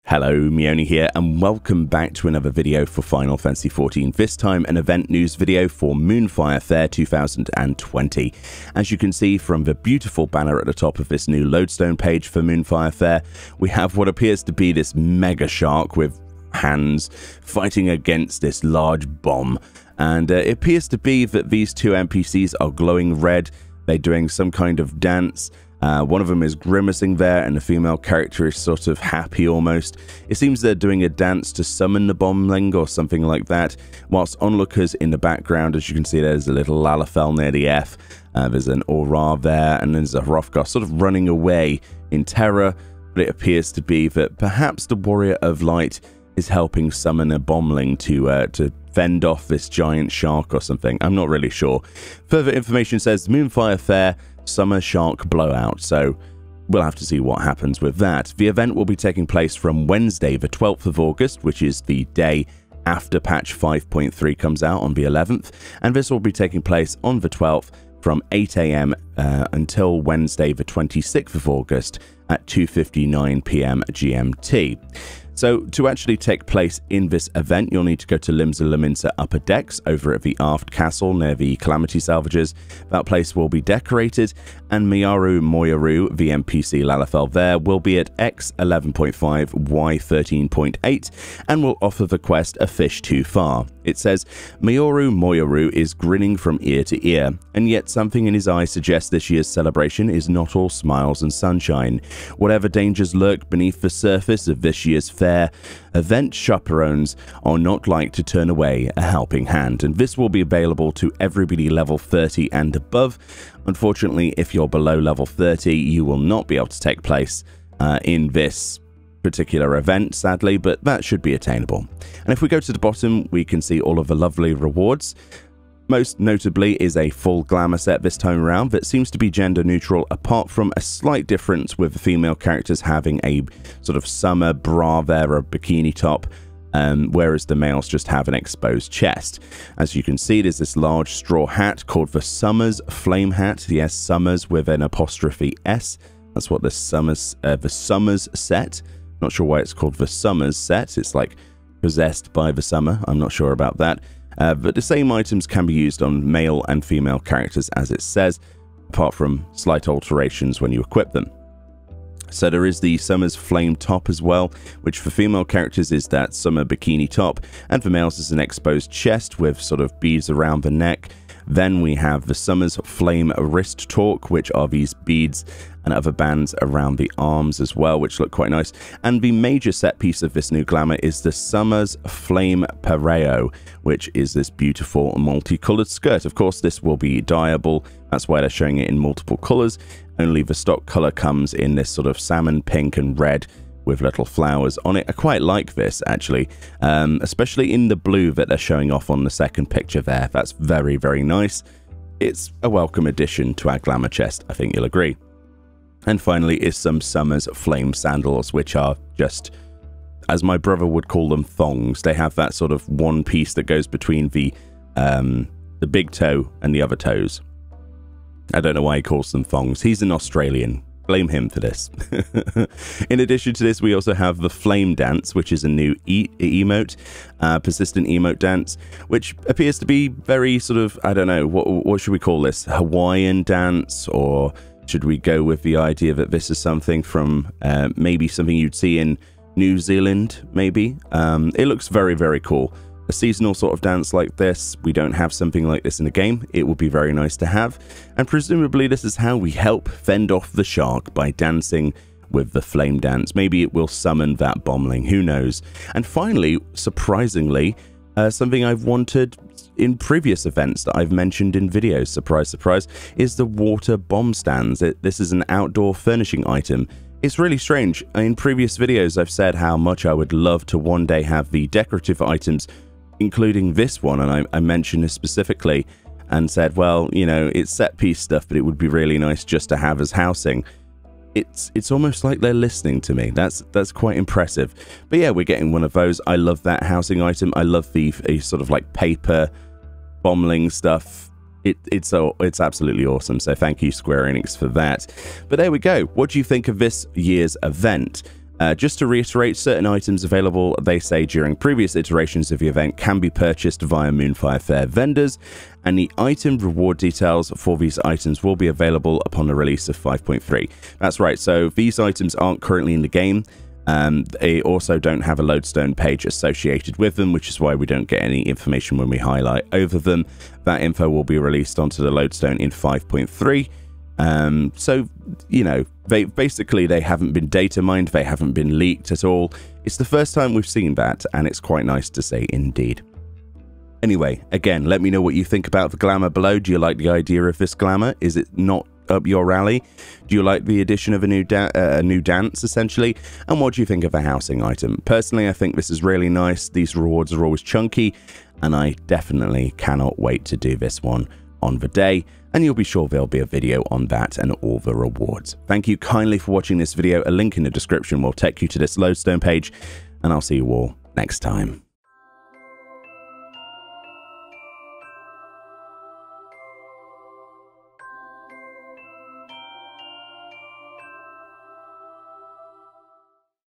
Hello, Meoni here, and welcome back to another video for Final Fantasy XIV, this time an event news video for Moonfire Faire 2020. As you can see from the beautiful banner at the top of this new lodestone page for Moonfire Faire, we have what appears to be this mega shark with hands fighting against this large bomb, and it appears to be that these two NPCs are glowing red. They're doing some kind of dance. One of them is grimacing there, and the female character is sort of happy almost. It seems they're doing a dance to summon the bombling or something like that, whilst onlookers in the background, as you can see, there's a little Lalafell near the F, there's an Aura there, and there's a Hrothgar sort of running away in terror, but it appears to be that perhaps the Warrior of Light is helping summon a bombling to fend off this giant shark or something. I'm not really sure. Further information says Moonfire Faire Summer Shark Blowout, so we'll have to see what happens with that. The event will be taking place from Wednesday the 12th of August, which is the day after patch 5.3 comes out on the 11th, and this will be taking place on the 12th from 8 AM until Wednesday the 26th of August at 2:59 PM GMT. So to actually take place in this event, you'll need to go to Limsa Lominsa Upper Decks over at the Aft Castle near the Calamity Salvages. That place will be decorated, and Miyaru Moyaru, the NPC Lalafell there, will be at X 11.5 Y 13.8 and will offer the quest A Fish Too Far. It says, Miyaru Moyaru is grinning from ear to ear, and yet something in his eyes suggests this year's celebration is not all smiles and sunshine. Whatever dangers lurk beneath the surface of this year's fair, event chaperones are not like to turn away a helping hand, and this will be available to everybody level 30 and above. Unfortunately, if you're below level 30, you will not be able to take place in this particular event, sadly, but that should be attainable. And if we go to the bottom, we can see all of the lovely rewards. Most notably is a full glamour set this time around that seems to be gender neutral, apart from a slight difference with the female characters having a sort of summer bra there, a bikini top, whereas the males just have an exposed chest. As you can see, there's this large straw hat called the Summers Flame Hat. Yes, Summers with an apostrophe S. That's what the Summers set. Not sure why it's called the Summers set. It's like possessed by the summer. I'm not sure about that. But the same items can be used on male and female characters as it says, apart from slight alterations when you equip them. So there is the Summer's Flame Top as well, which for female characters is that summer bikini top, and for males is an exposed chest with sort of beads around the neck. Then we have the Summer's Flame Wrist Torque, which are these beads and other bands around the arms as well, which look quite nice. And the major set piece of this new glamour is the Summer's Flame Pareo, which is this beautiful multicolored skirt. Of course, this will be dyeable. That's why they're showing it in multiple colors. Only the stock color comes in this sort of salmon pink and red with little flowers on it. I quite like this, actually, especially in the blue that they're showing off on the second picture there. That's very, very nice. It's a welcome addition to our glamour chest, I think you'll agree. And finally is some Summer's Flame Sandals, which are just, as my brother would call them, thongs. They have that sort of one piece that goes between the big toe and the other toes. I don't know why he calls them thongs. He's an Australian. Blame him for this. In addition to this, we also have the Flame Dance, which is a new emote, persistent emote dance, which appears to be very sort of, I don't know, what should we call this? Hawaiian dance, or should we go with the idea that this is something from maybe something you'd see in New Zealand, maybe? It looks very, very cool. A seasonal sort of dance like this, we don't have something like this in the game. It would be very nice to have, and presumably this is how we help fend off the shark, by dancing with the flame dance. Maybe it will summon that bombling, who knows. And finally, surprisingly, something I've wanted in previous events that I've mentioned in videos, surprise, surprise, is the water bomb stands. This is an outdoor furnishing item. It's really strange. In previous videos, I've said how much I would love to one day have the decorative items, including this one, and I mentioned this specifically and said, well, you know, it's set piece stuff, but it would be really nice just to have as housing. It's almost like they're listening to me. That's quite impressive. But yeah, we're getting one of those. I love that housing item. I love the sort of like paper bombling stuff. It's absolutely awesome. So thank you, Square Enix, for that. But there we go. What do you think of this year's event? Just to reiterate, certain items available, they say, during previous iterations of the event can be purchased via Moonfire Faire vendors, and the item reward details for these items will be available upon the release of 5.3. That's right, so these items aren't currently in the game. They also don't have a lodestone page associated with them, which is why we don't get any information when we highlight over them. That info will be released onto the lodestone in 5.3. So, you know, they haven't been data mined, they haven't been leaked at all. It's the first time we've seen that, and it's quite nice to say indeed. Anyway, again, let me know what you think about the glamour below. Do you like the idea of this glamour? Is it not up your alley? Do you like the addition of a new dance, essentially? And what do you think of the housing item? Personally, I think this is really nice. These rewards are always chunky, and I definitely cannot wait to do this one on the day, and you'll be sure there'll be a video on that and all the rewards. Thank you kindly for watching this video. A link in the description will take you to this lodestone page, and I'll see you all next time.